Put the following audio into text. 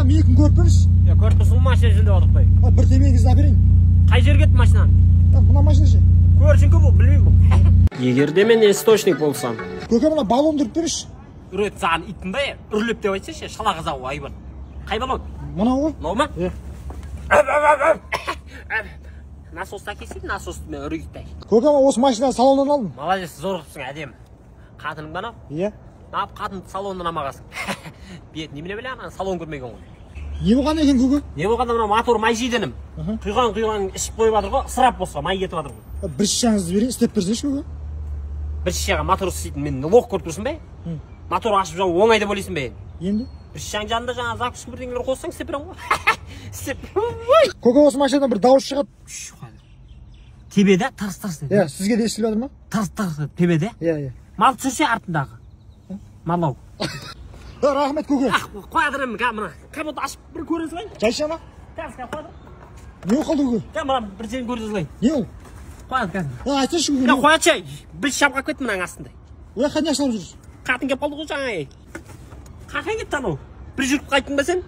Аға, мен күн көріп беріңіз. Көріп тұрсың машина жөндеп отырып қой. Бір темеңізді әперейін. Қай жерге кетті машинаң? Мына машина ше. Көршіңкі бұл, білмеймін бұл. Егер де мен источник болсам. Көке, мына баллон тұрып беріңізші. Үрет саған иттің ба, үрлеп деп айтса ше, шала қызау айбар. Қай баллон? Мынау ғой. Мынау ма? Насосты әкелсейді, насосты мен үргітпей. Көке, осы машинаны салоннан алдым. Молодец, зор қыпсың әдем. Қатының ба нау? Иә. Нап қатынды салонынан амағасың. Бет, немене біле ана салон көрмеген ғой. Не болған екен көке? Не болғанда мына мотор май жейденім. Құйған ішіп қойып жатыр ғой, ысырап болса май кетіп жатыр ғой. Бір шишаңызды берейін, істеп берсеңші көке. Бір шишаға мотор істейтін мен лох көріп тұрсың ба? Мотор ашып жау оңай деп ойлайсың ба? Енді? Бір шишаң жанында жаңа закуска бірдеңелер қоссаң істеп беремін ғой. Істеп. Көке, осы машинадан бір дауыс шығады. Тебеде тарс-тарс деді. Иә, сізге де естіліп жатыр ма? Тарс-тарс деді тебеде. Иә. Мал түсірсе артындағы. Малау. Рахмет көке. Қойдырым мына капот ашып бір көре салайын. Жайша ма? Қазір қойдыр. Не оқылды көке? Мына бір жерін көре салайын. Не ол? Қойды қазір. Айтсайшы көке. Қоятшы, бір шапқа кетті мынаң астында. Қай не ашылып жүрсіз? Қатын кеп қалды ғой жаңа. Қақай кетті анау. Bir жүріп қайттың ба сен?